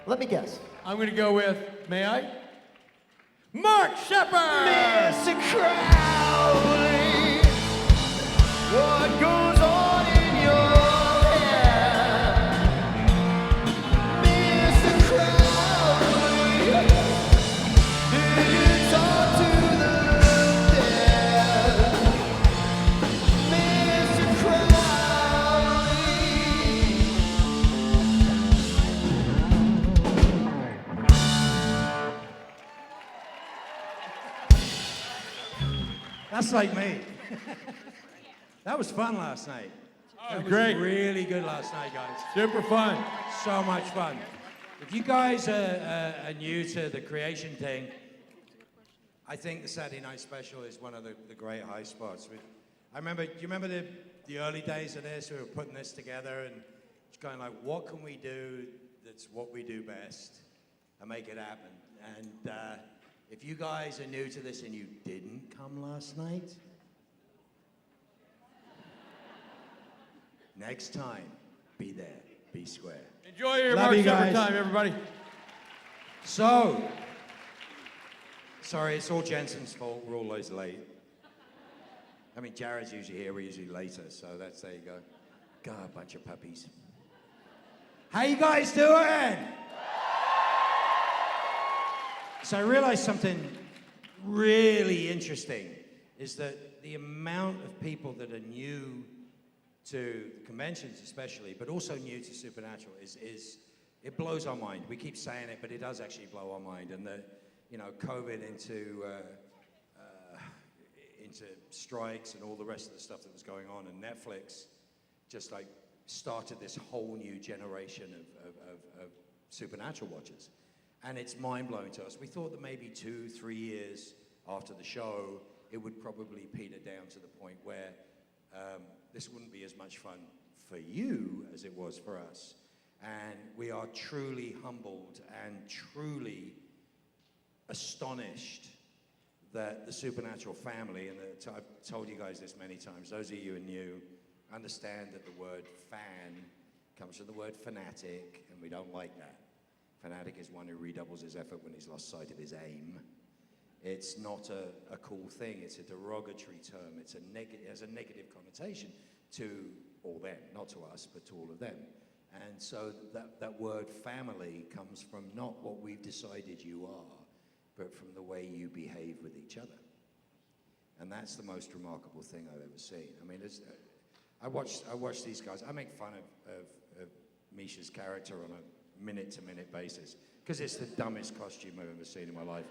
Let me guess. I'm going to go with, may I? Mark Sheppard! Mr. Crowley, what goes on in your head? Mr. Crowley, did you talk to the dead? Mr. Crowley. That's like me. That was fun last night. Oh, That was great. really good last night, guys. Super fun. So much fun. If you guys are new to the creation thing, I think the Saturday Night Special is one of the great high spots. Do you remember the early days of this? We were putting this together and it's going like, what can we do that's what we do best and make it happen? And if you guys are new to this and you didn't come last night, next time, be there, be square. Enjoy your Love Mark you Sheppard guys. time, everybody. So, sorry, it's all Jensen's fault. We're always late. I mean, Jared's usually here. We're usually later, so there you go. God, bunch of puppies. How you guys doing? So I realized something really interesting is that the amount of people that are new to conventions especially, but also new to Supernatural is it blows our mind. We keep saying it, but it does actually blow our mind. And COVID into strikes and all the rest of the stuff that was going on, and Netflix just like started this whole new generation of Supernatural watchers. And it's mind-blowing to us. We thought that maybe 2-3 years after the show, it would probably peter down to the point where this wouldn't be as much fun for you as it was for us. And we are truly humbled and truly astonished that the Supernatural family, and I've told you guys this many times, those of you who are new, understand that the word fan comes from the word fanatic, and we don't like that. Fanatic is one who redoubles his effort when he's lost sight of his aim. It's not a cool thing. It's a derogatory term. It has a negative connotation to all them, not to us, but to all of them. And so that word family comes from not what we've decided you are, but from the way you behave with each other. And that's the most remarkable thing I've ever seen. I mean, I watch these guys. I make fun of Mich's character on a minute-to-minute basis because it's the dumbest costume I've ever seen in my life.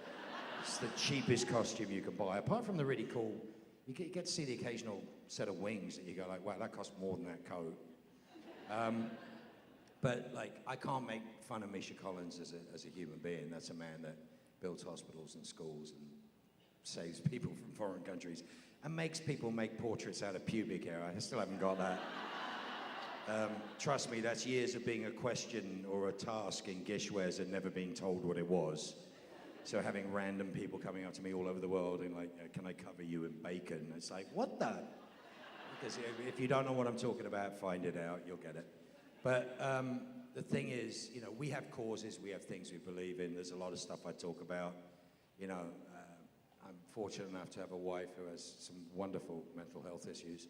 It's the cheapest costume you can buy. Apart from the really cool, you get to see the occasional set of wings that you go like, wow, that costs more than that coat. But like, I can't make fun of Misha Collins as a human being. That's a man that builds hospitals and schools and saves people from foreign countries and makes people make portraits out of pubic hair. I still haven't got that. Trust me, that's years of being a question or a task in Gishwares and never being told what it was. So having random people coming up to me all over the world and like, can I cover you in bacon? It's like, what the? Because if you don't know what I'm talking about, find it out, you'll get it. But the thing is, we have causes, we have things we believe in. There's a lot of stuff I talk about. I'm fortunate enough to have a wife who has some wonderful mental health issues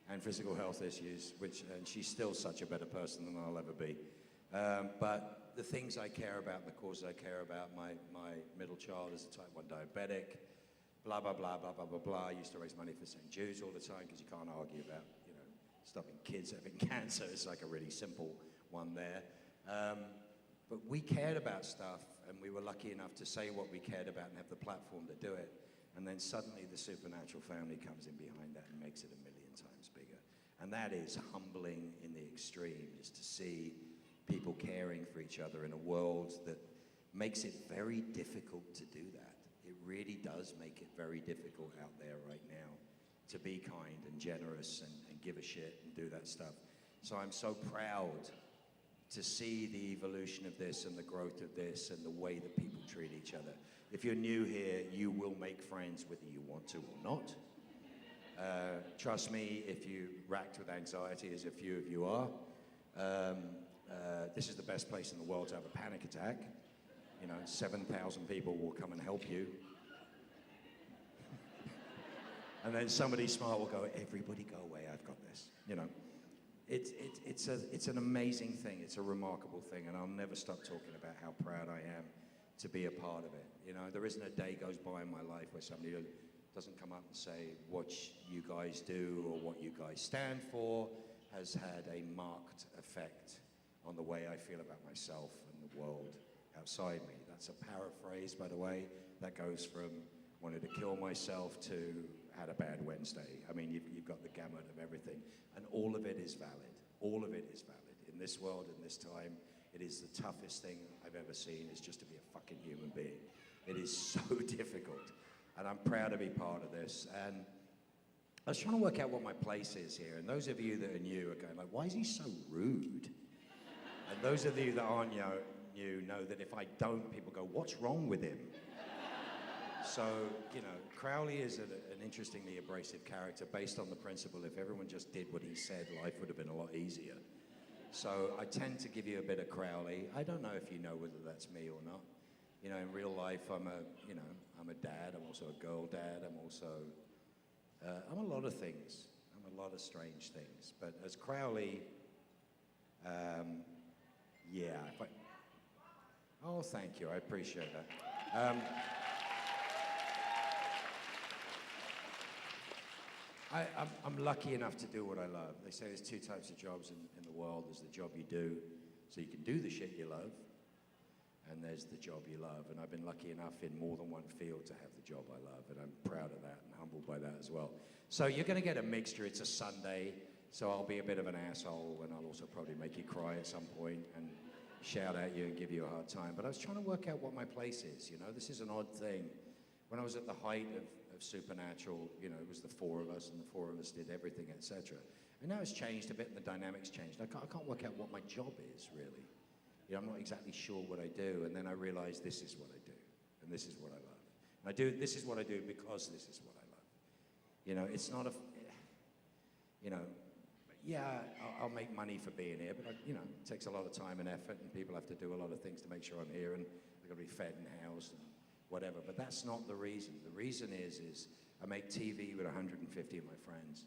and physical health issues, and she's still such a better person than I'll ever be. But the things I care about, the causes I care about, my middle child is a type 1 diabetic, blah, blah, blah, blah, blah, blah, blah. I used to raise money for St. Jude's all the time because you can't argue about, stopping kids having cancer. It's like a really simple one there. But we cared about stuff, and we were lucky enough to say what we cared about and have the platform to do it. And then suddenly the Supernatural family comes in behind that and makes it a million times bigger. And that is humbling in the extreme, is to see people caring for each other in a world that makes it very difficult to do that. It really does make it very difficult out there right now to be kind and generous and give a shit and do that stuff. So I'm so proud to see the evolution of this and the growth of this and the way that people treat each other. If you're new here, you will make friends whether you want to or not. Trust me, if you racked with anxiety, as a few of you are, this is the best place in the world to have a panic attack. You know, 7,000 people will come and help you. And then somebody smart will go, everybody go away, I've got this. You know, it's an amazing thing. It's a remarkable thing, and I'll never stop talking about how proud I am to be a part of it. You know, there isn't a day goes by in my life where somebody doesn't come up and say what you guys do or what you guys stand for has had a marked effect on the way I feel about myself and the world outside me. That's a paraphrase, by the way. That goes from wanted to kill myself to had a bad Wednesday. I mean, you've got the gamut of everything. And all of it is valid. All of it is valid. In this world, in this time, it is the toughest thing I've ever seen, is just to be a fucking human being. It is so difficult. And I'm proud to be part of this. And I was trying to work out what my place is here. And those of you that are new are going like, why is he so rude? And those of you that aren't new know that if I don't, people go, what's wrong with him? So, you know, Crowley is an interestingly abrasive character based on the principle if everyone just did what he said, life would have been a lot easier. So I tend to give you a bit of Crowley. I don't know if you know whether that's me or not. You know, in real life, I'm a dad. I'm also a girl dad. I'm a lot of things. I'm a lot of strange things. But as Crowley, yeah. Oh, thank you. I appreciate that. I'm lucky enough to do what I love. They say there's two types of jobs in the world. There's the job you do so you can do the shit you love, and there's the job you love. And I've been lucky enough in more than one field to have the job I love, and I'm proud of that and humbled by that as well. So you're going to get a mixture. It's a Sunday, so I'll be a bit of an asshole, and I'll also probably make you cry at some point and shout at you and give you a hard time. But I was trying to work out what my place is. You know, this is an odd thing. When I was at the height of Supernatural, you know, it was the four of us, and the four of us did everything, etc. And now it's changed a bit, and the dynamics changed. I can't work out what my job is, really. You know, I'm not exactly sure what I do, and then I realized this is what I do, and this is what I love. And this is what I do because this is what I love. You know, it's not you know, yeah, I'll make money for being here, but, you know, it takes a lot of time and effort, and people have to do a lot of things to make sure I'm here, and I've got to be fed and housed and whatever, but that's not the reason. The reason is I make TV with 150 of my friends,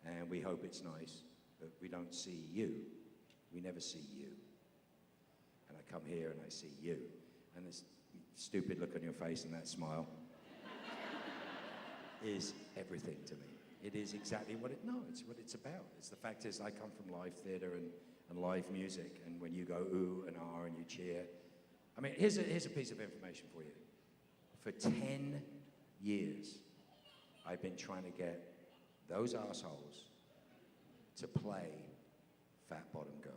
and we hope it's nice, but we don't see you. We never see you. And I come here and I see you. And this stupid look on your face and that smile is everything to me. It is exactly it's what it's about. It's the fact is I come from live theater and live music, and when you go ooh and ah and you cheer. I mean, here's a piece of information for you. For 10 years, I've been trying to get those assholes to play Fat Bottom Girls.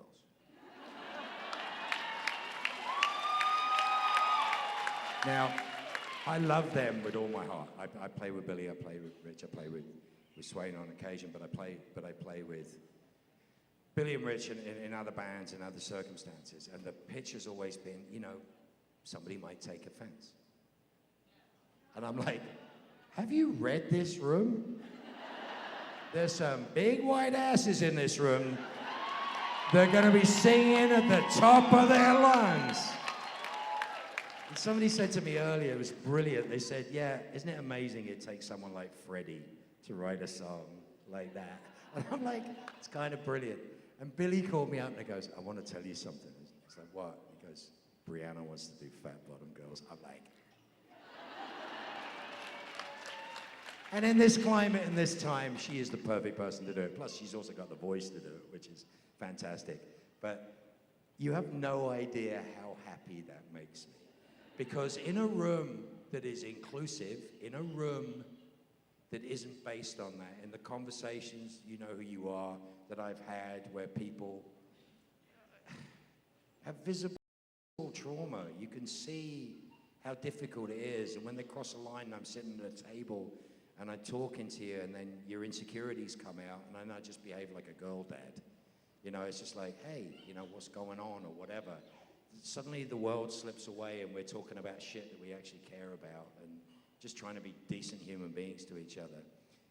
Now, I love them with all my heart. I play with Billy, I play with Rich, I play with Swain on occasion, but I play with Billy and Rich in other bands and other circumstances. And the pitch has always been, you know, somebody might take offense. And I'm like, have you read this room? There's some big white asses in this room. They're gonna be singing at the top of their lungs. And somebody said to me earlier, it was brilliant, they said, yeah, isn't it amazing it takes someone like Freddie to write a song like that? And I'm like, it's kind of brilliant. And Billy called me up and he goes, I want to tell you something. It's like, what? He goes, Brianna wants to do Fat Bottom Girls. I'm like, and in this climate and this time, she is the perfect person to do it. Plus, she's also got the voice to do it, which is fantastic. But you have no idea how happy that makes me. Because in a room that is inclusive, in a room that isn't based on that, in the conversations, you know who you are, that I've had where people have visible trauma, you can see how difficult it is. And when they cross a line and I'm sitting at a table and I'm talking to you, and then your insecurities come out, and I just behave like a girl dad. You know, it's just like, hey, you know, what's going on, or whatever. Suddenly the world slips away, and we're talking about shit that we actually care about, and just trying to be decent human beings to each other.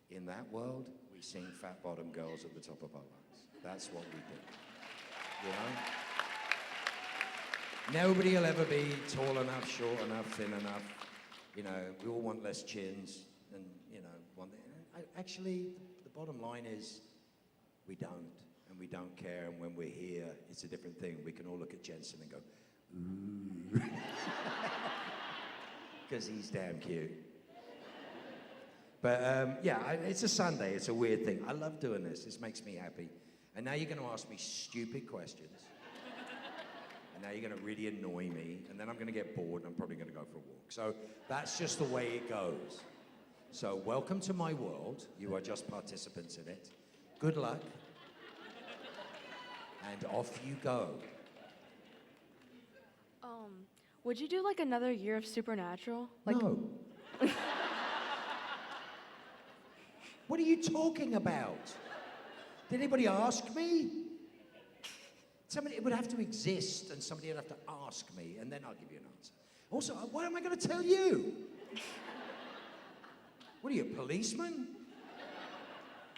In that world, we sing Fat Bottom Girls at the top of our lungs. That's what we do. You know? Nobody will ever be tall enough, short enough, thin enough. You know, we all want less chins and, you know, actually, the bottom line is we don't, and we don't care, and when we're here, it's a different thing. We can all look at Jensen and go, ooh. Because he's damn cute. But yeah, it's a Sunday. It's a weird thing. I love doing this. This makes me happy. And now you're going to ask me stupid questions. And now you're going to really annoy me. And then I'm going to get bored and I'm probably going to go for a walk. So that's just the way it goes. So welcome to my world. You are just participants in it. Good luck. And off you go. Would you do like another year of Supernatural? Like, No. What are you talking about? Did anybody ask me? Somebody, it would have to exist, and somebody would have to ask me, and then I'll give you an answer. Also, why am I going to tell you? What are you, a policeman?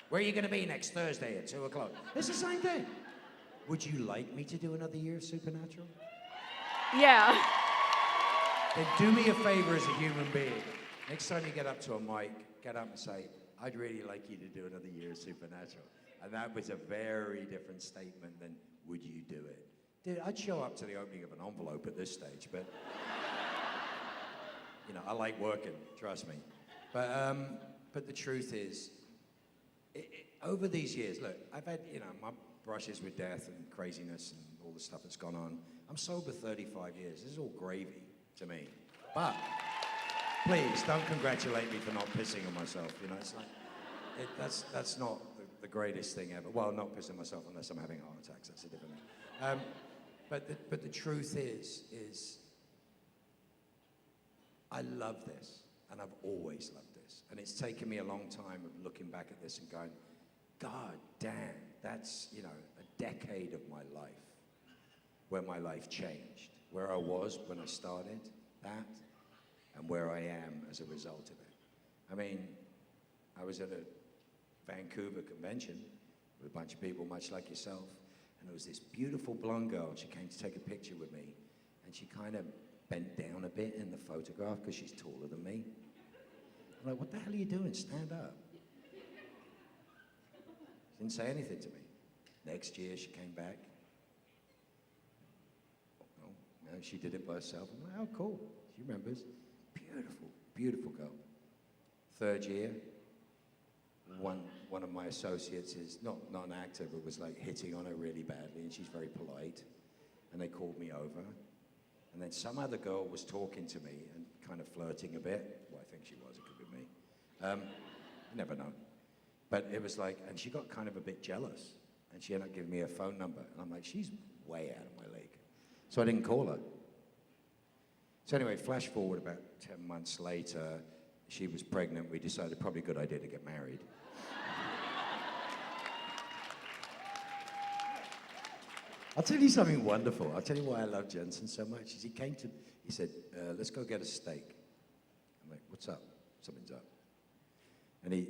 Where are you going to be next Thursday at 2 o'clock? It's the same thing. Would you like me to do another year of Supernatural? Yeah. Then do me a favor as a human being. Next time you get up to a mic, get up and say, I'd really like you to do another year of Supernatural. And that was a very different statement than, would you do it? Dude, I'd show up to the opening of an envelope at this stage, but, you know, I like working, trust me. But the truth is, over these years, look, I've had, you know, my brushes with death and craziness and all the stuff that's gone on. I'm sober 35 years. This is all gravy to me. But please don't congratulate me for not pissing on myself. You know, it's like that's not the greatest thing ever. Well, not pissing myself unless I'm having heart attacks. That's a different thing. But the truth is I love this, and I've always loved this, and it's taken me a long time of looking back at this and going, God damn, that's, you know, a decade of my life where my life changed, where I was when I started that, and where I am as a result of it. I mean, I was at a Vancouver convention with a bunch of people much like yourself, and there was this beautiful blonde girl, and she came to take a picture with me, and she kind of bent down a bit in the photograph because she's taller than me. I'm like, what the hell are you doing? Stand up. She didn't say anything to me. Next year, she came back. Oh, no, she did it by herself. I'm like, oh, cool. She remembers. Beautiful, beautiful girl. Third year, one of my associates is not an actor, but was like hitting on her really badly, and she's very polite. And they called me over. And then some other girl was talking to me and kind of flirting a bit. Well, I think she was. It could be me. You never know. But it was like, and she got kind of a bit jealous. And she ended up giving me her phone number. And I'm like, she's way out of my league. So I didn't call her. So anyway, flash forward about 10 months later, she was pregnant. We decided probably a good idea to get married. I'll tell you something wonderful. I'll tell you why I love Jensen so much. Is he said, let's go get a steak. I'm like, what's up? Something's up. And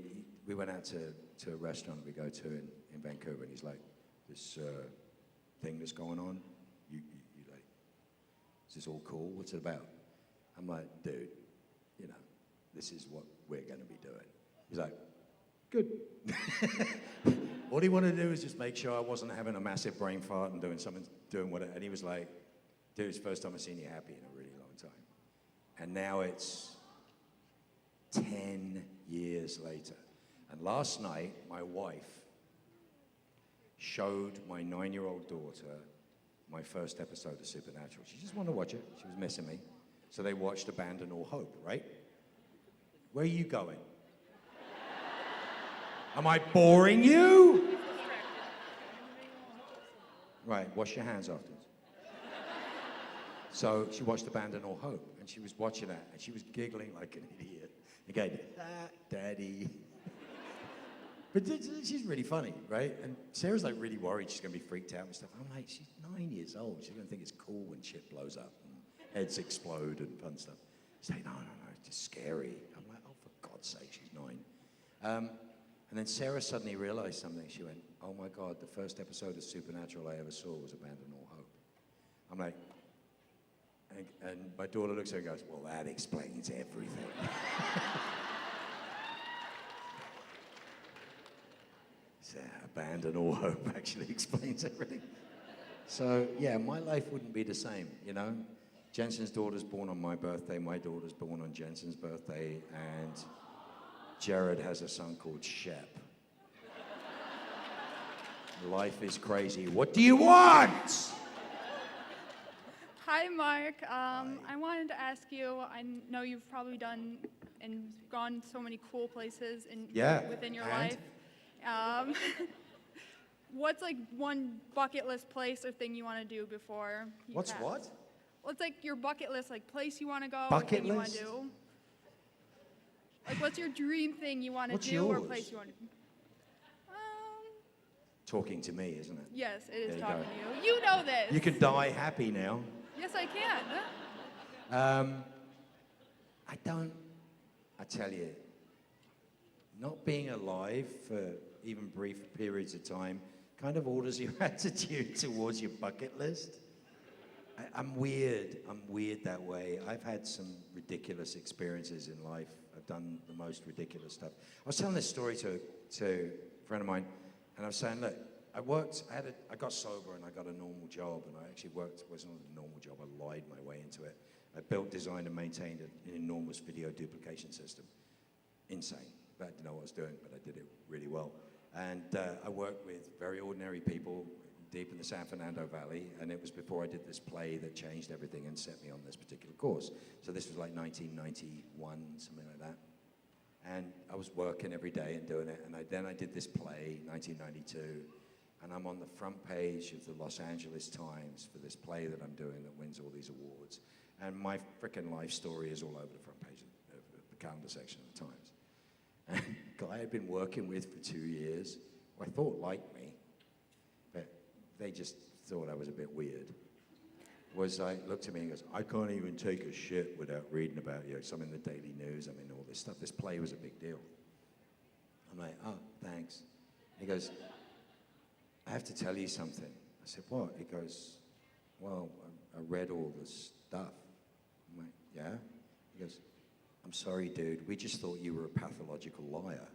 we went out to a restaurant we go to in Vancouver, and he's like, this thing that's going on, you like, is this all cool? What's it about? I'm like, dude, you know, this is what we're going to be doing. He's like, good. All he wanted to do was just make sure I wasn't having a massive brain fart and doing whatever. And he was like, dude, it's the first time I've seen you happy in a really long time. And now it's 10 years later. And last night, my wife showed my 9-year-old daughter my first episode of Supernatural. She just wanted to watch it. She was missing me. So they watched Abandon All Hope, right? Where are you going? Am I boring you? Right, wash your hands afterwards. So she watched Abandon All Hope, and she was watching that, and she was giggling like an idiot. Again, Daddy. But she's really funny, right? And Sarah's like really worried she's gonna be freaked out and stuff. I'm like, she's 9 years old. She's gonna think it's cool when shit blows up and heads explode and fun stuff. She's like, no, it's just scary. I'm like, oh, for God's sake, she's 9. And then Sarah suddenly realized something. She went, oh my God, the first episode of Supernatural I ever saw was Abandon All Hope. I'm like, And my daughter looks at her and goes, well, that explains everything. So, abandon all hope actually explains everything. So, yeah, my life wouldn't be the same, you know? Jensen's daughter's born on my birthday, my daughter's born on Jensen's birthday, and Jared has a son called Shep. Life is crazy. What do you want? Hi, Mark. I wanted to ask you, I know you've probably done and gone so many cool places within your life. What's like one bucket list place or thing you want to do before you What's pass? what? What's like your bucket list, like place you want to go, Bucket thing you want to list? do? Like what's your dream thing you want to What's do or yours? place you want to do? Talking to me, isn't it? Yes, it There is you talking go. to you. You know this. You can die happy now. Yes, I can. I tell you, not being alive for even brief periods of time kind of alters your attitude towards your bucket list. I'm weird that way. I've had some ridiculous experiences in life. I've done the most ridiculous stuff. I was telling this story to a friend of mine, and I was saying, look, I got sober and I got a normal job, and I actually worked, it wasn't a normal job, I lied my way into it. I built, designed, and maintained an enormous video duplication system. Insane. I didn't know what I was doing, but I did it really well. And I worked with very ordinary people deep in the San Fernando Valley, and it was before I did this play that changed everything and set me on this particular course. So this was like 1991, something like that. And I was working every day and doing it, and then I did this play, 1992, and I'm on the front page of the Los Angeles Times for this play that I'm doing that wins all these awards. And my frickin' life story is all over the front page of the calendar section of the Times. And a guy I'd been working with for 2 years, who I thought liked me, but they just thought I was a bit weird, looked at me and goes, I can't even take a shit without reading about you. So I'm in the Daily News, I'm in all this stuff. This play was a big deal. I'm like, oh, thanks. He goes, I have to tell you something. I said, what? He goes, well, I read all this stuff. I'm like, yeah? He goes, I'm sorry, dude, we just thought you were a pathological liar.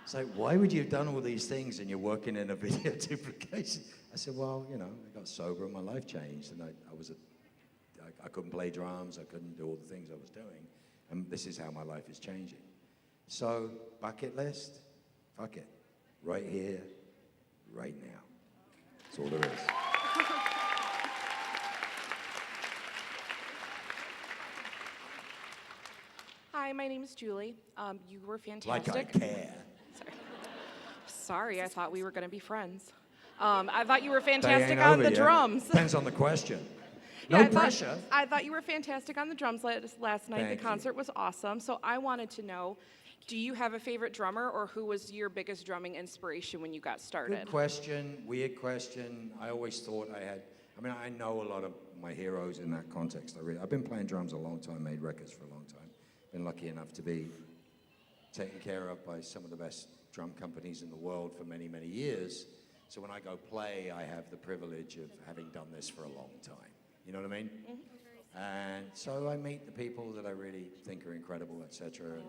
So why would you have done all these things and you're working in a video duplication? I said, well, you know, I got sober and my life changed, and I couldn't play drums, I couldn't do all the things I was doing, and this is how my life is changing. So, bucket list, fuck it, right here, right now. That's all there is. Hi, my name is Julie. You were fantastic. Like I care. Sorry, I thought we were going to be friends. I thought you were They ain't fantastic on over the yet. drums. Depends on the question. Yeah, No I thought- pressure. I thought you were fantastic on the drums last night. Thank The you. concert was awesome. So I wanted to know, do you have a favorite drummer, or who was your biggest drumming inspiration when you got started? Good question, weird question. I always thought I know a lot of my heroes in that context. I've been playing drums a long time, made records for a long time. Been lucky enough to be taken care of by some of the best drum companies in the world for many, many years. So when I go play, I have the privilege of having done this for a long time. You know what I mean? Mm-hmm. And so I meet the people that I really think are incredible, etc.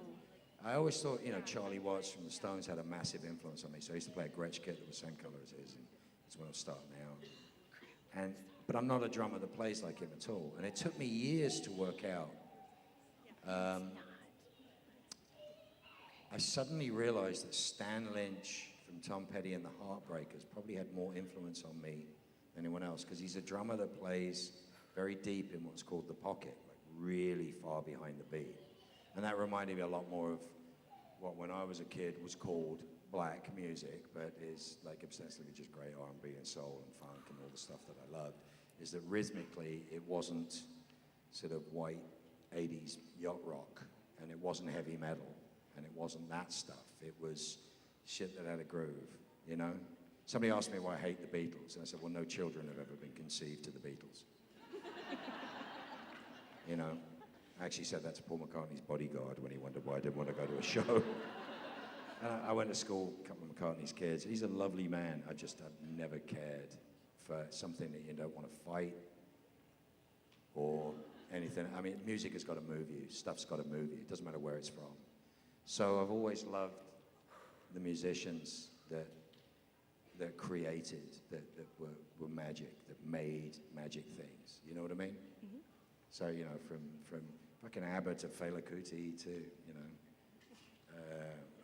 I always thought, Charlie Watts from the Stones had a massive influence on me. So I used to play a Gretsch kit that was the same color as his, and that's when I was starting out. But I'm not a drummer that plays like him at all. And it took me years to work out. I suddenly realized that Stan Lynch from Tom Petty and the Heartbreakers probably had more influence on me than anyone else, because he's a drummer that plays very deep in what's called the pocket, like really far behind the beat. And that reminded me a lot more of what, when I was a kid, was called black music, but is like ostensibly just great R&B and soul and funk and all the stuff that I loved, is that rhythmically it wasn't sort of white 80s yacht rock, and it wasn't heavy metal, and it wasn't that stuff. It was shit that had a groove, you know? Somebody asked me why I hate the Beatles, and I said, well, no children have ever been conceived to the Beatles. You know? I actually said that to Paul McCartney's bodyguard when he wondered why I didn't want to go to a show. And I went to school, a couple of McCartney's kids. He's a lovely man. I've never cared for something that you don't want to fight. or anything. I mean, music has got to move you. Stuff's got to move you. It doesn't matter where it's from. So I've always loved the musicians that created, that were magic, that made magic things. You know what I mean? Mm-hmm. So, you know, from fucking ABBA to Fela Kuti to, you know,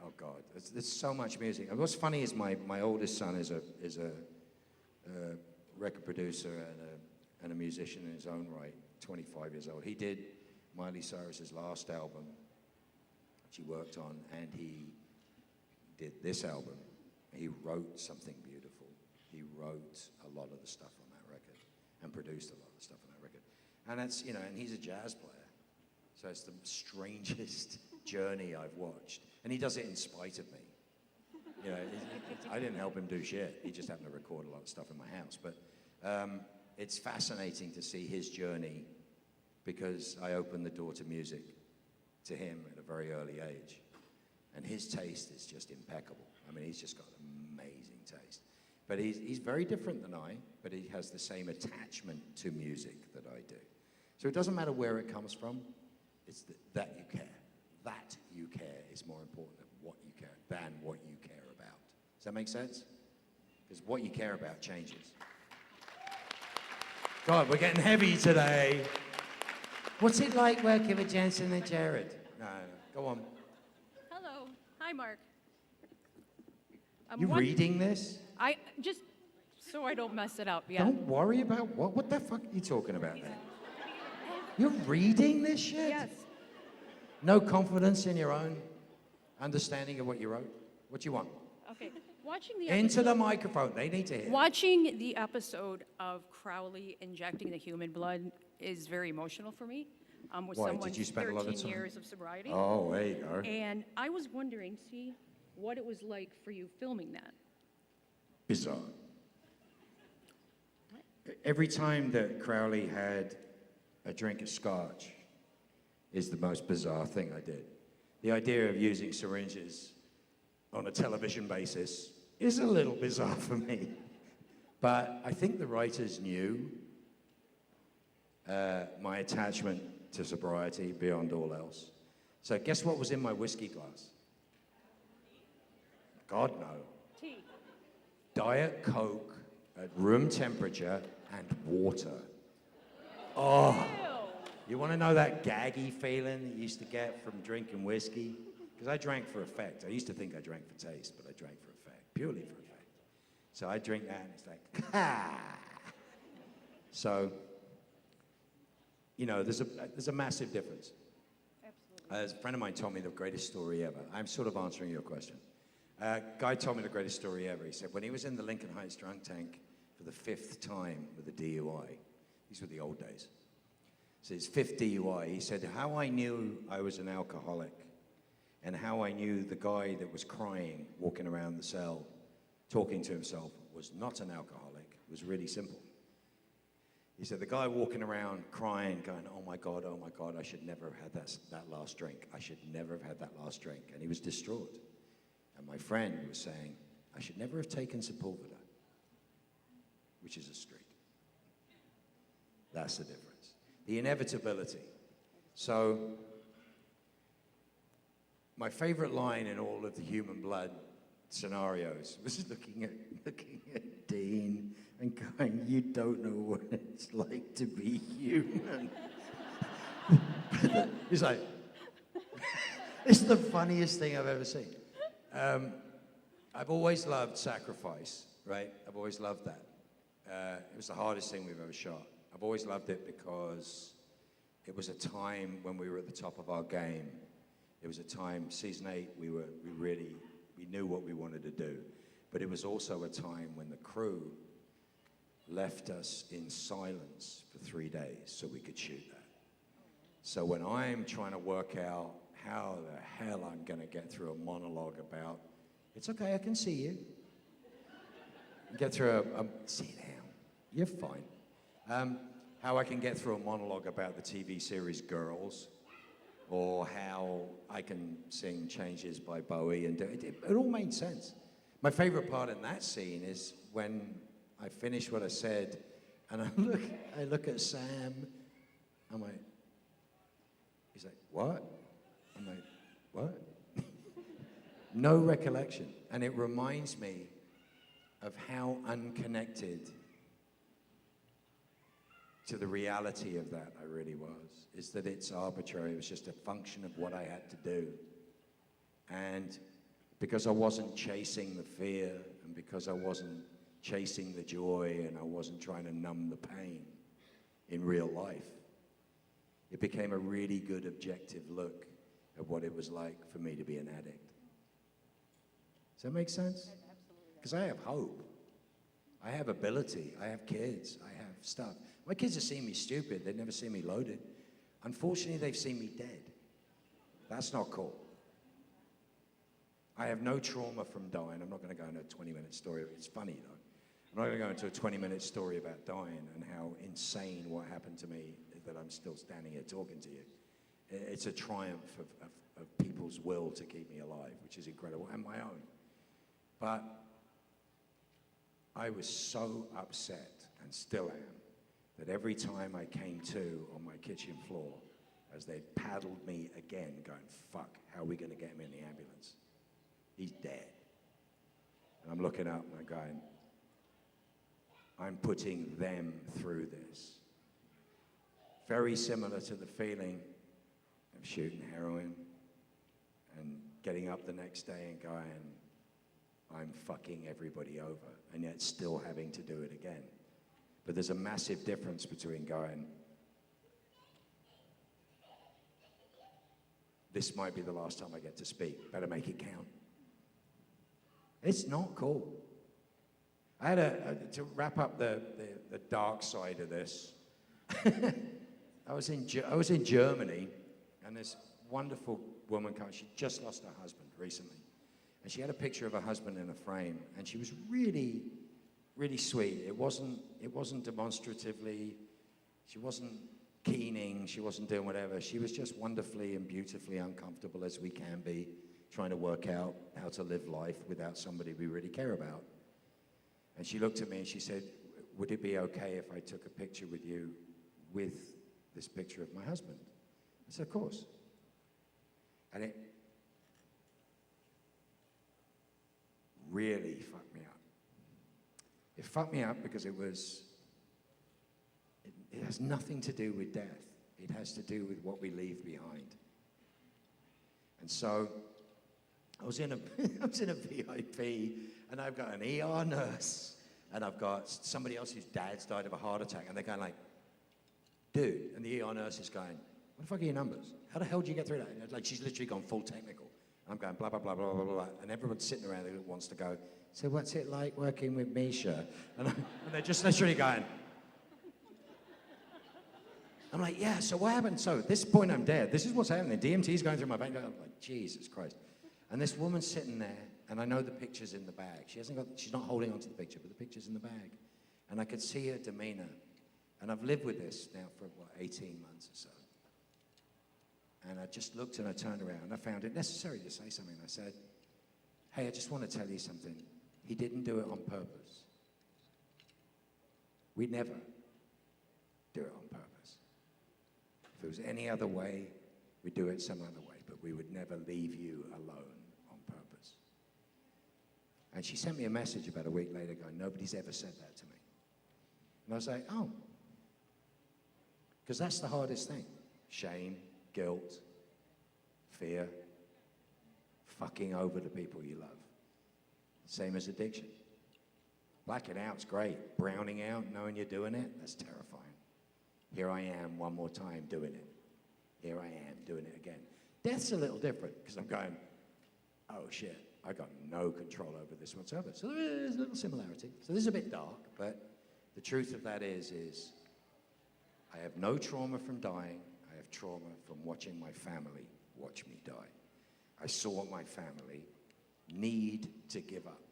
oh God, there's so much music. And what's funny is my oldest son is a record producer and a musician in his own right, 25 years old. He did Miley Cyrus's last album, which he worked on, and he did this album. He wrote something beautiful. He wrote a lot of the stuff on that record and produced a lot of the stuff on that record. And that's, you know, and he's a jazz player. So it's the strangest journey I've watched. And he does it in spite of me. You know, I didn't help him do shit. He just happened to record a lot of stuff in my house. But it's fascinating to see his journey because I opened the door to music to him at a very early age. And his taste is just impeccable. I mean, he's just got amazing taste. But he's very different than I, but he has the same attachment to music that I do. So it doesn't matter where it comes from, it's that you care. That you care is more important than what you care about. Does that make sense? Because what you care about changes. God, we're getting heavy today. What's it like working with Jensen and Jared? No, go on. Hello. Hi, Mark. You reading this? I just so I don't mess it up. Yeah. Don't worry about what? What the fuck are you talking about then? You're reading this shit? Yes. No confidence in your own understanding of what you wrote? What do you want? Okay. Watching the Into the microphone. They need to hear. Watching the episode of Crowley injecting the human blood is very emotional for me. With Why? someone's Did you spend a lot of 13 time? years of sobriety. Oh, there you go. And I was wondering, what it was like for you filming that. Bizarre. Every time that Crowley had a drink of scotch is the most bizarre thing I did. The idea of using syringes on a television basis is a little bizarre for me. But I think the writers knew my attachment to sobriety beyond all else. So guess what was in my whiskey glass? God, no. Tea. Diet Coke at room temperature and water. Oh. You want to know that gaggy feeling that you used to get from drinking whiskey? Because I drank for effect. I used to think I drank for taste, but I drank for effect, purely for effect. So I drink that and it's like, ha! So, you know, there's a massive difference. Absolutely. As a friend of mine told me the greatest story ever. I'm sort of answering your question. Guy told me the greatest story ever. He said when he was in the Lincoln Heights drunk tank for the 5th time with a DUI, these were the old days. So his 5th DUI, he said, how I knew I was an alcoholic and how I knew the guy that was crying, walking around the cell, talking to himself, was not an alcoholic, was really simple. He said, the guy walking around crying, going, oh my God, I should never have had that last drink. I should never have had that last drink. And he was distraught. And my friend was saying, I should never have taken Sepulveda, which is a street. That's the difference. The inevitability. So, my favorite line in all of the human blood scenarios was looking at Dean and going, you don't know what it's like to be human. He's like, it's the funniest thing I've ever seen. I've always loved sacrifice, right? I've always loved that. It was the hardest thing we've ever shot. I've always loved it because it was a time when we were at the top of our game. It was a time, season 8, we knew what we wanted to do. But it was also a time when the crew left us in silence for 3 days so we could shoot that. So when I'm trying to work out how the hell I'm gonna get through a monologue about, it's okay, I can see you. Get through sit down, you're fine. How I can get through a monologue about the TV series Girls, or how I can sing Changes by Bowie, and it all made sense. My favorite part in that scene is when I finish what I said, and I look at Sam, I'm like, he's like, what? I'm like, what? No recollection. And it reminds me of how unconnected to the reality of that I really was, is that it's arbitrary. It was just a function of what I had to do. And because I wasn't chasing the fear, and because I wasn't chasing the joy, and I wasn't trying to numb the pain in real life, it became a really good objective look at what it was like for me to be an addict. Does that make sense? Because I have hope. I have ability. I have kids. I have stuff. My kids have seen me stupid. They've never seen me loaded. Unfortunately, they've seen me dead. That's not cool. I have no trauma from dying. I'm not going to go into a 20-minute story. It's funny, though. I'm not going to go into a 20-minute story about dying and how insane what happened to me that I'm still standing here talking to you. It's a triumph of people's will to keep me alive, which is incredible, and my own. But I was so upset, and still am, that every time I came to on my kitchen floor, as they paddled me again, going, fuck, how are we going to get him in the ambulance? He's dead. And I'm looking up and I'm going, I'm putting them through this. Very similar to the feeling of shooting heroin and getting up the next day and going, I'm fucking everybody over, and yet still having to do it again. But there's a massive difference between going, this might be the last time I get to speak, better make it count. It's not cool. I had to wrap up the dark side of this. I was in Germany, and this wonderful woman came. She just lost her husband recently. And she had a picture of her husband in a frame, and she was really, really sweet. It wasn't demonstratively, she wasn't keening, she wasn't doing whatever. She was just wonderfully and beautifully uncomfortable as we can be, trying to work out how to live life without somebody we really care about. And she looked at me and she said, would it be okay if I took a picture with you with this picture of my husband? I said, of course. And it really fucked me up. It fucked me up because it has nothing to do with death. It has to do with what we leave behind. And so I was in a VIP, and I've got an ER nurse, and I've got somebody else whose dad's died of a heart attack, and they're going like, dude, and the ER nurse is going, what the fuck are your numbers? How the hell did you get through that? And like, she's literally gone full technical. And I'm going blah, blah, blah, blah, blah, blah, and everyone's sitting around there that wants to go, so what's it like working with Misha? And they're just literally going, I'm like, yeah, so what happened? So at this point I'm dead. This is what's happening. DMT's going through my veins. I'm like, Jesus Christ. And this woman's sitting there, and I know the picture's in the bag. She's not holding onto the picture, but the picture's in the bag. And I could see her demeanor. And I've lived with this now for, 18 months or so. And I just looked and I turned around, and I found it necessary to say something. I said, hey, I just want to tell you something. He didn't do it on purpose. We'd never do it on purpose. If it was any other way, we'd do it some other way, but we would never leave you alone on purpose. And she sent me a message about a week later going, nobody's ever said that to me. And I was like, oh. Because that's the hardest thing. Shame, guilt, fear, fucking over the people you love. Same as addiction. Blacking out's great. Browning out, knowing you're doing it, that's terrifying. Here I am one more time doing it. Here I am doing it again. Death's a little different because I'm going, oh shit, I got no control over this whatsoever. So there is a little similarity. So this is a bit dark, but the truth of that is I have no trauma from dying. I have trauma from watching my family watch me die. I saw my family need to give up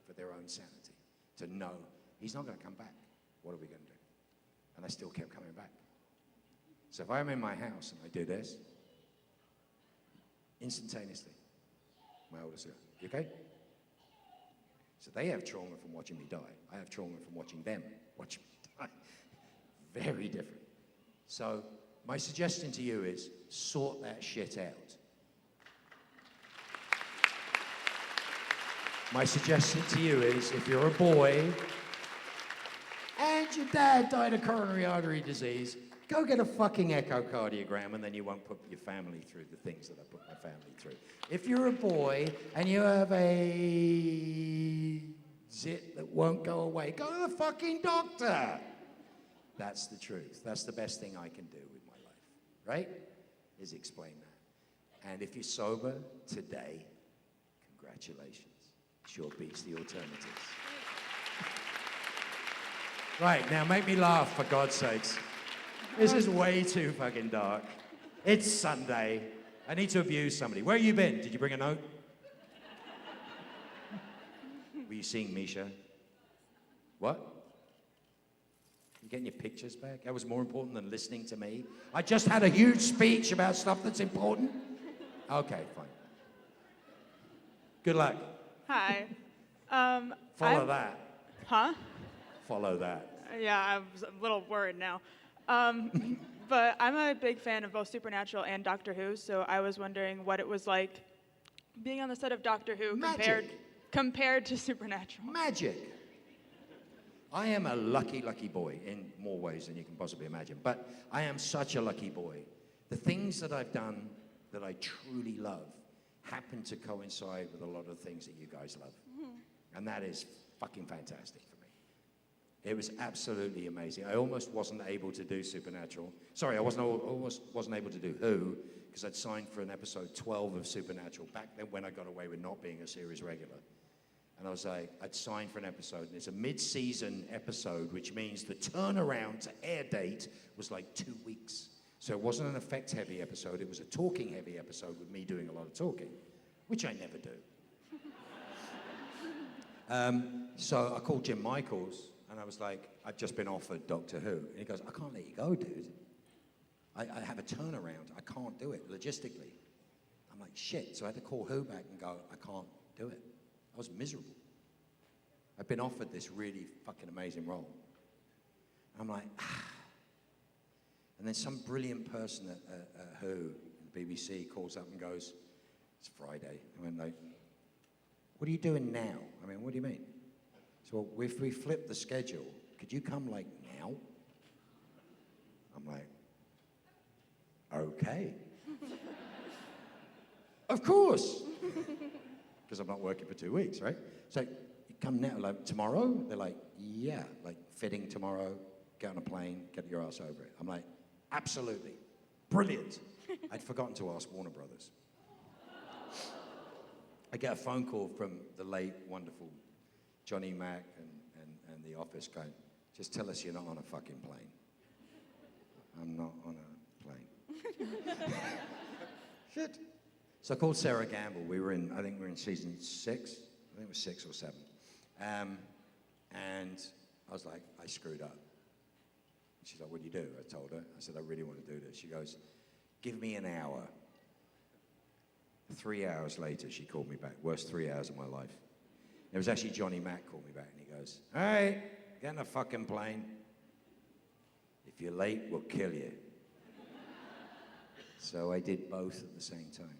for their own sanity, to know he's not going to come back. What are we going to do? And I still kept coming back. So if I'm in my house and I do this, instantaneously, my oldest girl, you okay? So they have trauma from watching me die. I have trauma from watching them watch me die. Very different. So my suggestion to you is sort that shit out. My suggestion to you is if you're a boy and your dad died of coronary artery disease, go get a fucking echocardiogram and then you won't put your family through the things that I put my family through. If you're a boy and you have a zit that won't go away, go to the fucking doctor. That's the truth. That's the best thing I can do with my life, right? Is explain that. And if you're sober today, congratulations. Sure beats the alternatives. Right, now make me laugh, for God's sakes. This is way too fucking dark. It's Sunday. I need to abuse somebody. Where you been? Did you bring a note? Were you seeing Misha? What? You getting your pictures back? That was more important than listening to me? I just had a huge speech about stuff that's important? Okay, fine. Good luck. Hi. Follow that. Huh? Follow that. Yeah, I was a little worried now. But I'm a big fan of both Supernatural and Doctor Who, so I was wondering what it was like being on the set of Doctor Who compared to Supernatural. Magic. I am a lucky, lucky boy in more ways than you can possibly imagine. But I am such a lucky boy. The things that I've done that I truly love happen to coincide with a lot of things that you guys love. And that is fucking fantastic for me. It was absolutely amazing. I almost wasn't able to do Supernatural. Sorry, I almost wasn't able to do Who, because I'd signed for an episode 12 of Supernatural back then when I got away with not being a series regular. And I was like, I'd signed for an episode, and it's a mid-season episode, which means the turnaround to air date was like 2 weeks. So it wasn't an effect-heavy episode, it was a talking-heavy episode with me doing a lot of talking, which I never do. So I called Jim Michaels, and I was like, I've just been offered Doctor Who. And he goes, I can't let you go, dude. I have a turnaround. I can't do it logistically. I'm like, shit. So I had to call Who back and go, I can't do it. I was miserable. I've been offered this really fucking amazing role. I'm like, ah. And then some brilliant person at Who, the BBC, calls up and goes, it's Friday. I went like, what are you doing now? I mean, what do you mean? So if we flip the schedule, could you come like now? I'm like, okay. Of course. Because I'm not working for 2 weeks, right? So you come now, like tomorrow? They're like, yeah, like fitting tomorrow, get on a plane, get your ass over it. I'm like, absolutely. Brilliant. I'd forgotten to ask Warner Brothers. I get a phone call from the late, wonderful Johnny Mac and the office going, just tell us you're not on a fucking plane. I'm not on a plane. Shit. So I called Sarah Gamble. I think we were in season 6. I think it was 6 or 7. And I was like, I screwed up. She's like, what do you do? I told her. I said, I really want to do this. She goes, give me an hour. 3 hours later, she called me back. Worst 3 hours of my life. It was actually Johnny Mac called me back, and he goes, all right, get in a fucking plane. If you're late, we'll kill you. So I did both at the same time.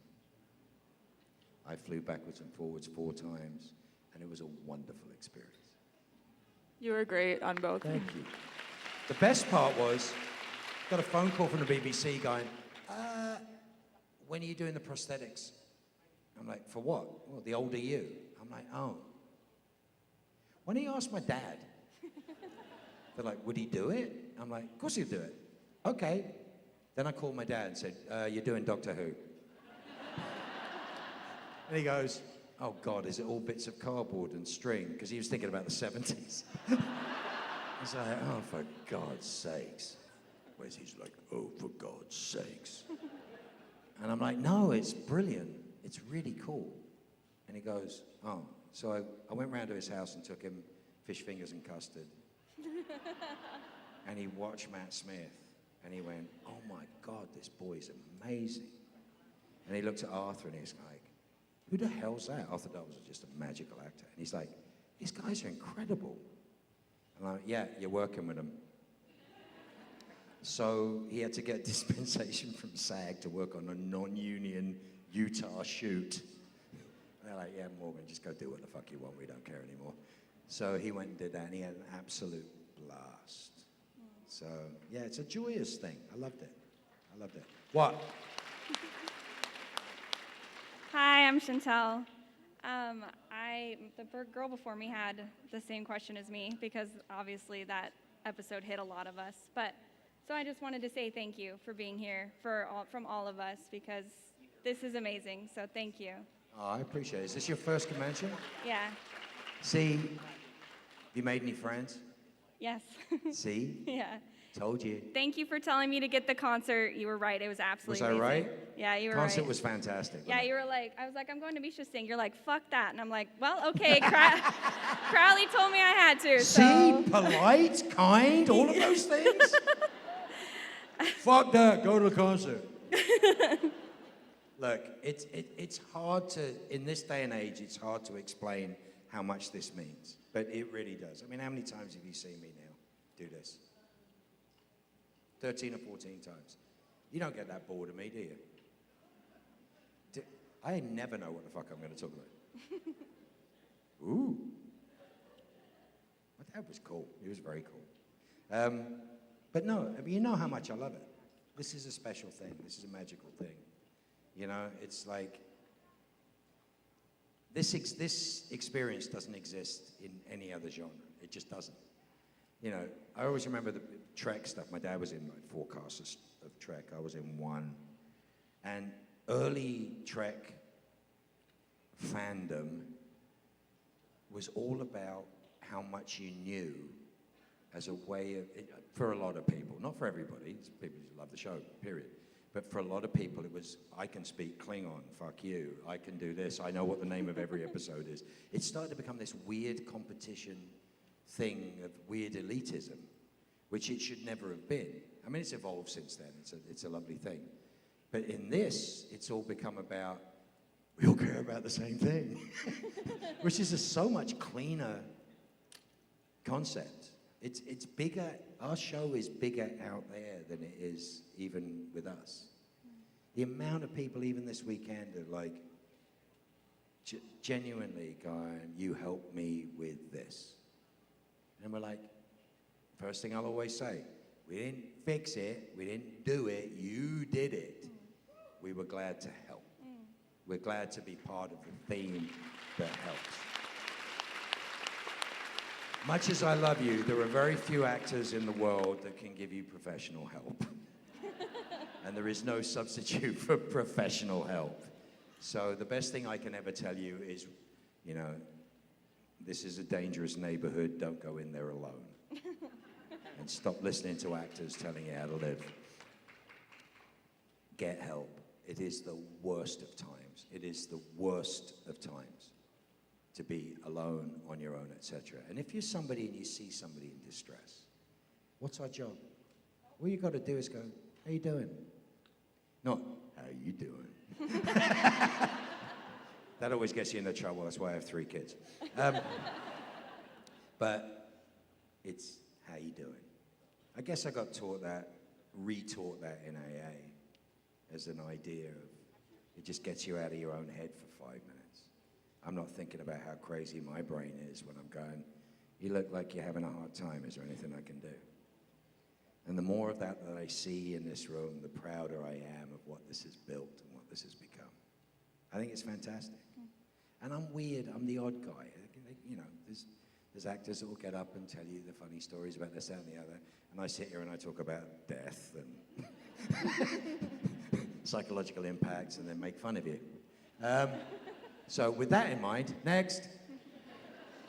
I flew backwards and forwards 4 times, and it was a wonderful experience. You were great on both. Thank you. The best part was, got a phone call from the BBC going, when are you doing the prosthetics? I'm like, for what? Well, the older you. I'm like, oh. Why don't you ask my dad? They're like, would he do it? I'm like, of course he'll do it. Okay. Then I called my dad and said, you're doing Doctor Who. And he goes, oh God, is it all bits of cardboard and string? Because he was thinking about the 70s. He's like, oh, for God's sakes. Whereas he's like, oh, for God's sakes. And I'm like, no, it's brilliant. It's really cool. And he goes, oh. So I went round to his house and took him fish fingers and custard. And he watched Matt Smith. And he went, oh my God, this boy's amazing. And he looked at Arthur and he's like, who the hell's that? Arthur Dart was just a magical actor. And he's like, these guys are incredible. And I'm like, yeah, you're working with them. So he had to get dispensation from SAG to work on a non-union Utah shoot. They're like, yeah, Morgan, just go do what the fuck you want. We don't care anymore. So he went and did that, and he had an absolute blast. So, yeah, it's a joyous thing. I loved it. I loved it. What? Hi, I'm Chantel. The girl before me had the same question as me because obviously that episode hit a lot of us. So I just wanted to say thank you for being here from all of us because this is amazing. So thank you. Oh, I appreciate it. Is this your first convention? Yeah. See, have you made any friends? Yes. See? Yeah. Told you. Thank you for telling me to get the concert. You were right. It was absolutely Was I amazing. right? Yeah, you were Concert right. was fantastic. Yeah, you were like, I was like, I'm going to Misha's thing. You're like, fuck that. And I'm like, well, okay. Crowley told me I had to. See? So. Polite, kind, all of those things? Fuck that, go to the concert. Look, it's hard to, in this day and age, it's hard to explain how much this means. But it really does. I mean, how many times have you seen me now do this? 13 or 14 times. You don't get that bored of me, do you? I never know what the fuck I'm going to talk about. Ooh. But that was cool. It was very cool. But no, I mean, you know how much I love it. This is a special thing. This is a magical thing. You know, it's like, this experience doesn't exist in any other genre. It just doesn't. You know, I always remember the Trek stuff. My dad was in like 4 casts of Trek. I was in 1. And early Trek fandom was all about how much you knew as a way of, for a lot of people, not for everybody, people who love the show, period. But for a lot of people, it was, I can speak Klingon, fuck you. I can do this, I know what the name of every episode is. It started to become this weird competition thing of weird elitism, which it should never have been. I mean, it's evolved since then. It's a lovely thing. But in this, it's all become about, we all care about the same thing, which is a so much cleaner concept. It's bigger, our show is bigger out there than it is even with us. The amount of people, even this weekend, are like, genuinely going, you helped me with this. And we're like, first thing I'll always say, we didn't fix it, we didn't do it, you did it. We were glad to help. We're glad to be part of the theme that helps. Much as I love you, there are very few actors in the world that can give you professional help. And there is no substitute for professional help. So the best thing I can ever tell you is, you know, this is a dangerous neighborhood, don't go in there alone. And stop listening to actors telling you how to live. Get help. It is the worst of times. It is the worst of times to be alone, on your own, etc. And if you're somebody and you see somebody in distress, what's our job? All you got to do is go, how you doing? Not, how you doing? That always gets you into trouble. That's why I have 3 kids. But it's, how you doing? I guess I got taught that, retaught that in AA as an idea of, it just gets you out of your own head for 5 minutes. I'm not thinking about how crazy my brain is when I'm going, you look like you're having a hard time. Is there anything I can do? And the more of that I see in this room, the prouder I am of what this has built and what this has become. I think it's fantastic. And I'm weird. I'm the odd guy. You know, there's actors that will get up and tell you the funny stories about this, that, and the other. And I sit here and I talk about death and psychological impacts and then make fun of you. So with that in mind, next.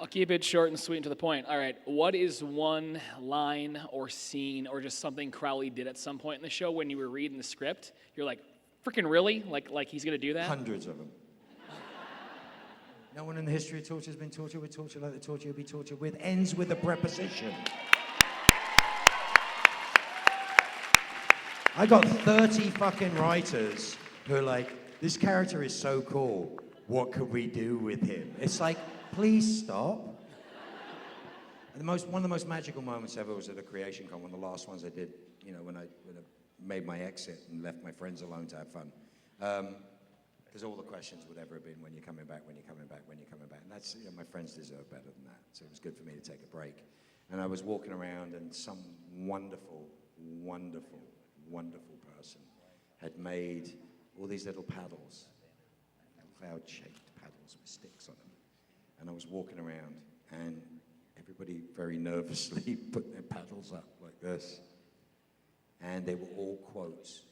I'll keep it short and sweet and to the point. All right, what is one line or scene or just something Crowley did at some point in the show when you were reading the script? You're like, freaking really? Like he's gonna do that? Hundreds of them. No one in the history of torture has been tortured with torture like the torture you'll be tortured with. Ends with a preposition. I got 30 fucking writers who are like, this character is so cool. What could we do with him? It's like, please stop. One of the most magical moments ever was at a creation con, one of the last ones I did, you know, when I made my exit and left my friends alone to have fun. Because all the questions would ever have been, when you're coming back, when you're coming back, when you're coming back. And that's, you know, my friends deserve better than that. So it was good for me to take a break. And I was walking around and some wonderful, wonderful, wonderful person had made all these little paddles, cloud-shaped paddles with sticks on them. And I was walking around and everybody very nervously put their paddles up like this. And they were all quotes,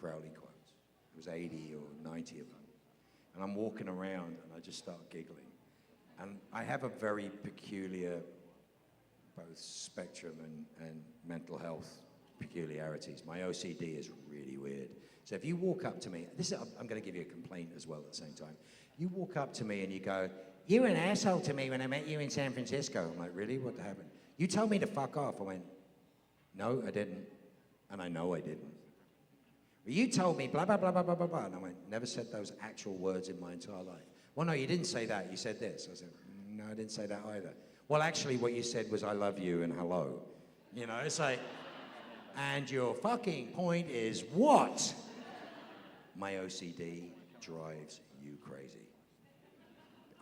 Crowley quotes. It was 80 or 90 of them. And I'm walking around and I just start giggling. And I have a very peculiar, both spectrum and mental health peculiarities. My OCD is really weird. So if you walk up to me, I'm going to give you a complaint as well at the same time. You walk up to me and you go, "You were an asshole to me when I met you in San Francisco." I'm like, "Really? What happened?" "You told me to fuck off." I went, "No, I didn't." And I know I didn't. "Well, you told me blah, blah, blah, blah, blah, blah, blah." And I went, "Never said those actual words in my entire life." "Well, no, you didn't say that. You said this." I said, "No, I didn't say that either." "Well, actually, what you said was I love you and hello." You know, it's like, and your fucking point is what? My OCD drives you crazy.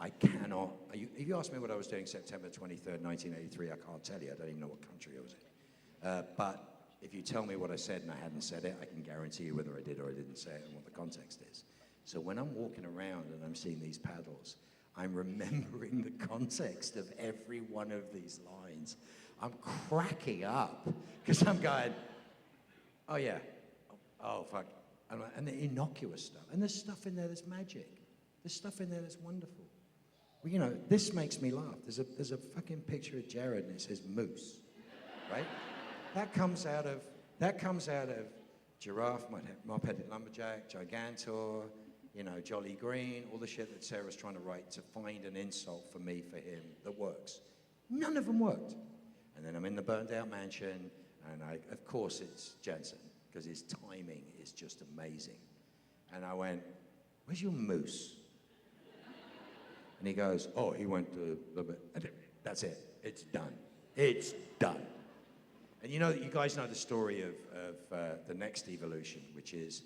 I cannot, if you ask me what I was doing September 23rd, 1983, I can't tell you. I don't even know what country I was in. But if you tell me what I said and I hadn't said it, I can guarantee you whether I did or I didn't say it and what the context is. So when I'm walking around and I'm seeing these paddles, I'm remembering the context of every one of these lines. I'm cracking up because I'm going, "Oh yeah, oh fuck." And the innocuous stuff. And there's stuff in there that's magic. There's stuff in there that's wonderful. Well, you know, this makes me laugh. There's a fucking picture of Jared and it says moose, right? That comes out of Giraffe, Moped Lumberjack, Gigantor, you know, Jolly Green, all the shit that Sarah's trying to write to find an insult for me, for him, that works. None of them worked. And then I'm in the burned out mansion, and of course it's Jensen, because his timing is just amazing. And I went, "Where's your moose?" And he goes, "Oh, he went to that's it. It's done. It's done." And you know, you guys know the story of the next evolution, which is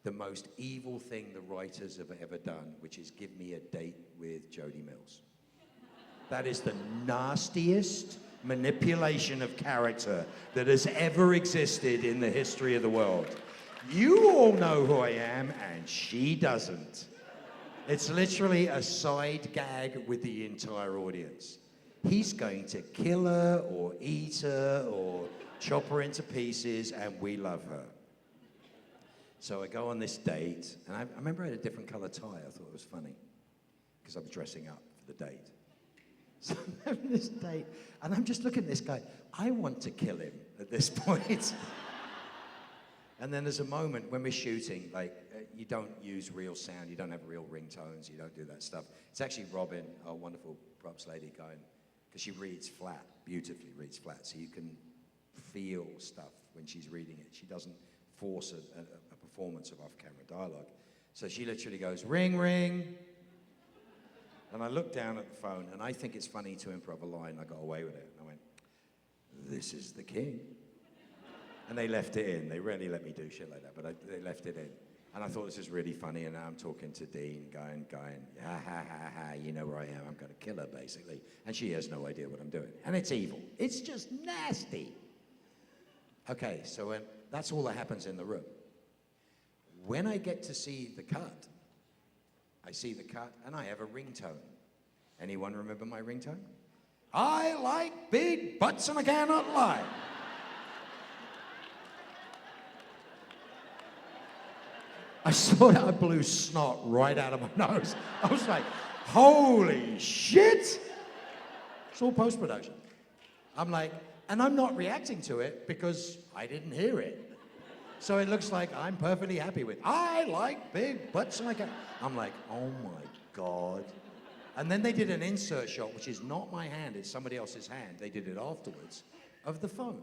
the most evil thing the writers have ever done, which is give me a date with Jody Mills. That is the nastiest manipulation of character that has ever existed in the history of the world. You all know who I am, and she doesn't. It's literally a side gag with the entire audience. He's going to kill her or eat her or chop her into pieces, and we love her. So I go on this date, and I remember I had a different color tie. I thought it was funny because I was dressing up for the date. So I'm having this date, and I'm just looking at this guy. I want to kill him at this point. And then there's a moment when we're shooting, like, you don't use real sound, you don't have real ringtones, you don't do that stuff. It's actually Robin, our wonderful props lady, going, because she reads flat, beautifully reads flat, so you can feel stuff when she's reading it. She doesn't force a performance of off-camera dialogue. So she literally goes, "Ring, ring." And I look down at the phone, and I think it's funny to improv a line. I got away with it. And I went, "This is the king." And they left it in. They rarely let me do shit like that, but they left it in. And I thought this was really funny, and now I'm talking to Dean, going, ha, ha, ha, ha, you know where I am. I'm going to kill her, basically. And she has no idea what I'm doing. And it's evil. It's just nasty. Okay, so that's all that happens in the room. When I get to see the cut, I see the cut, and I have a ringtone. Anyone remember my ringtone? "I like big butts and I cannot lie." I saw that, I blew snot right out of my nose. I was like, holy shit! It's all post-production. I'm like, and I'm not reacting to it because I didn't hear it. So it looks like I'm perfectly happy with, "I like big butts and I can." I'm like, oh my God. And then they did an insert shot, which is not my hand, it's somebody else's hand. They did it afterwards, of the phone.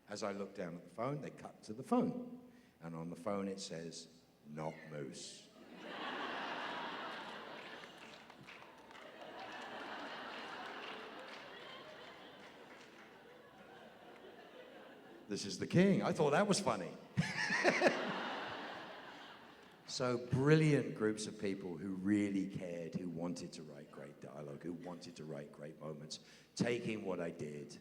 As I look down at the phone, they cut to the phone. And on the phone it says, "Not Moose." This is the king. I thought that was funny. So brilliant groups of people who really cared, who wanted to write great dialogue, who wanted to write great moments, taking what I did,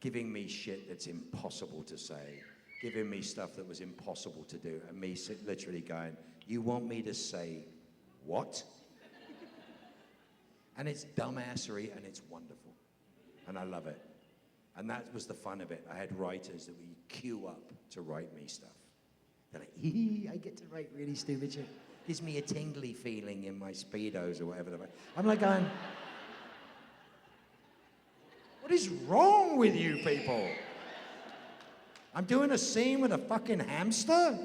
giving me shit that's impossible to say, giving me stuff that was impossible to do, and me literally going, you want me to say what? And it's dumbassery and it's wonderful. And I love it. And that was the fun of it. I had writers that would queue up to write me stuff. They're like, hee, I get to write really stupid shit. Gives me a tingly feeling in my Speedos or whatever. I'm like going, what is wrong with you people? I'm doing a scene with a fucking hamster?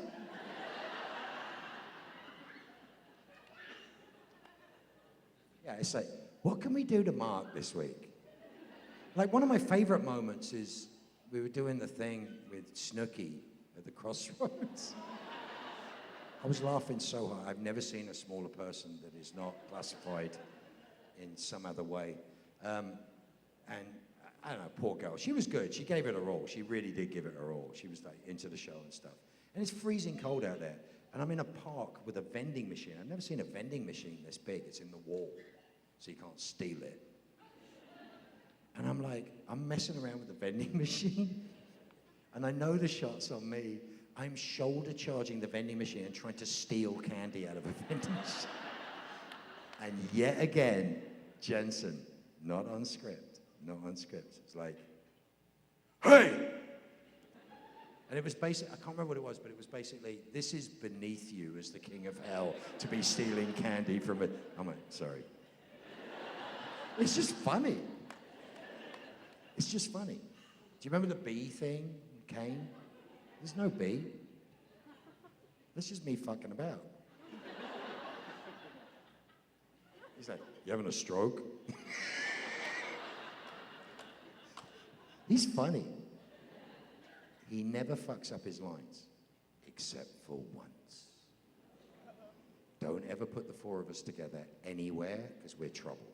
Yeah, it's like, what can we do to Mark this week? Like, one of my favorite moments is we were doing the thing with Snooki at the Crossroads. I was laughing so hard. I've never seen a smaller person that is not classified in some other way. And I don't know, poor girl. She was good. She gave it her all. She really did give it her all. She was like into the show and stuff. And it's freezing cold out there. And I'm in a park with a vending machine. I've never seen a vending machine this big. It's in the wall, so you can't steal it. And I'm like, I'm messing around with the vending machine. And I know the shot's on me. I'm shoulder charging the vending machine and trying to steal candy out of a vending machine. And yet again, Jensen, not on script, not on script. It's like, hey! And it was basically, I can't remember what it was, but it was basically, this is beneath you as the king of hell to be stealing candy from a, I'm like, sorry. It's just funny. It's just funny. Do you remember the bee thing, Kane? There's no bee. That's just me fucking about. He's like, you having a stroke? He's funny. He never fucks up his lines, except for once. Don't ever put the four of us together anywhere, because we're trouble.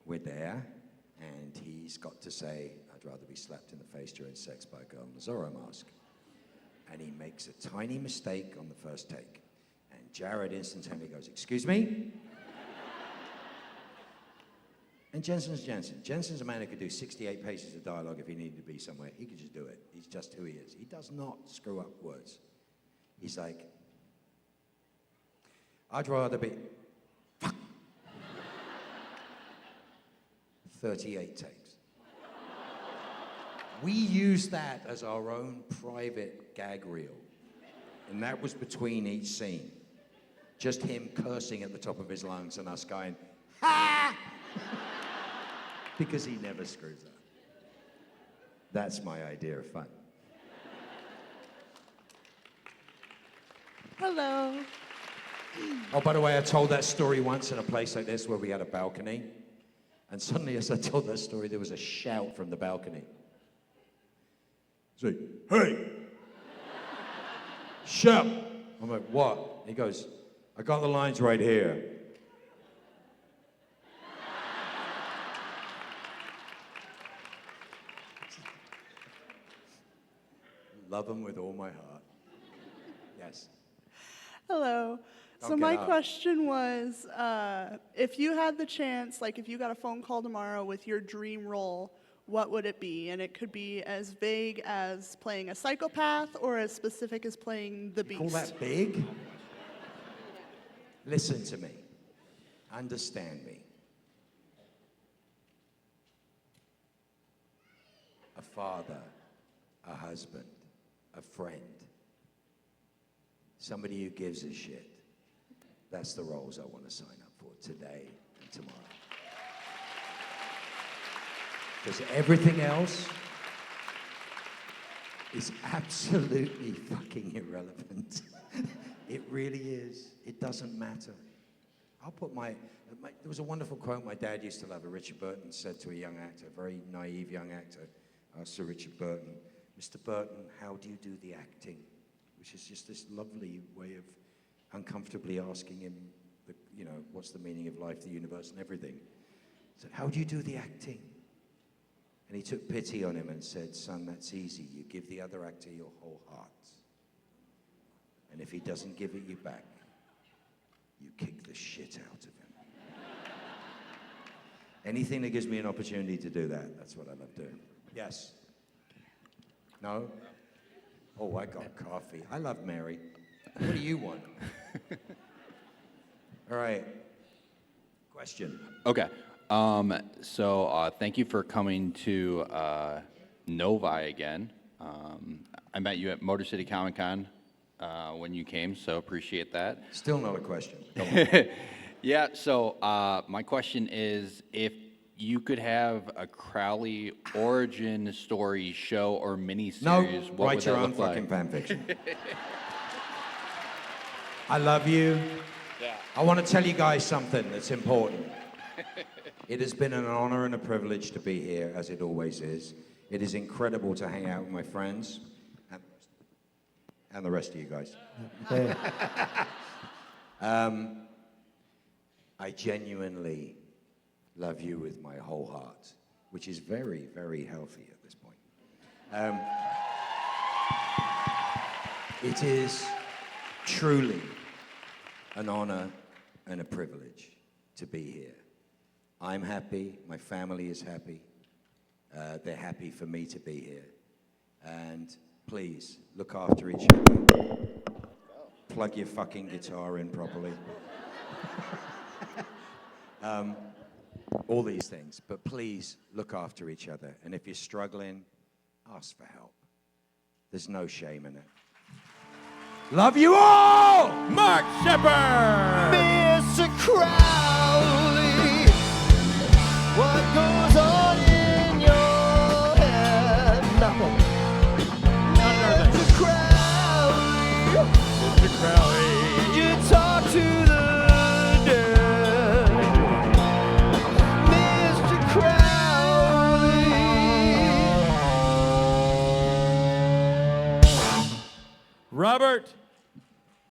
We're there, and he's got to say, I'd rather be slapped in the face during sex by a girl in a Zorro mask. And he makes a tiny mistake on the first take. And Jared instantaneously goes, excuse me? And Jensen's Jensen. Jensen's a man who could do 68 pages of dialogue if he needed to be somewhere. He could just do it. He's just who he is. He does not screw up words. He's like, I'd rather be... Fuck! 38 takes. We used that as our own private gag reel. And that was between each scene. Just him cursing at the top of his lungs and us going, ha! Because he never screws up. That's my idea of fun. Hello. Oh, by the way, I told that story once in a place like this where we had a balcony. And suddenly, as I told that story, there was a shout from the balcony. It's like, hey! Shep! I'm like, what? He goes, I got the lines right here. Love him with all my heart. Yes. Hello. So Don't my get up. question was, if you had the chance, like if you got a phone call tomorrow with your dream role, what would it be? And it could be as vague as playing a psychopath or as specific as playing the Beast. Call that big? Listen to me. Understand me. A father, a husband, a friend, somebody who gives a shit. That's the roles I want to sign up for today and tomorrow. Because everything else is absolutely fucking irrelevant. It really is. It doesn't matter. I'll put there was a wonderful quote my dad used to love, Richard Burton said to a young actor, a very naive young actor, Sir Richard Burton, Mr. Burton, how do you do the acting? Which is just this lovely way of uncomfortably asking him, what's the meaning of life, the universe, and everything. So how do you do the acting? And he took pity on him and said, son, that's easy. You give the other actor your whole heart. And if he doesn't give it you back, you kick the shit out of him. Anything that gives me an opportunity to do that, that's what I love doing. Yes? No? Oh, I got coffee. I love Mary. What do you want? All right. Question. Okay. So thank you for coming to Novi again. I met you at Motor City Comic Con when you came, so appreciate that. Still not a question. Go on. Yeah, so my question is, if you could have a Crowley origin story show or miniseries, No, what write would your that own look like? fucking fan fiction. I love you. Yeah. I want to tell you guys something that's important. It has been an honor and a privilege to be here, as it always is. It is incredible to hang out with my friends and the rest of you guys. I genuinely love you with my whole heart, which is very, very healthy at this point. It is truly an honor and a privilege to be here. I'm happy, my family is happy, they're happy for me to be here. And please, look after each other. Plug your fucking guitar in properly. All these things, but please look after each other. And if you're struggling, ask for help. There's no shame in it. Love you all! Mark Sheppard! Mr. Crowley, what goes on in your head? Nothing. Mr. Crowley, Mr. Crowley. did you talk to the dead? Mr. Crowley. Robert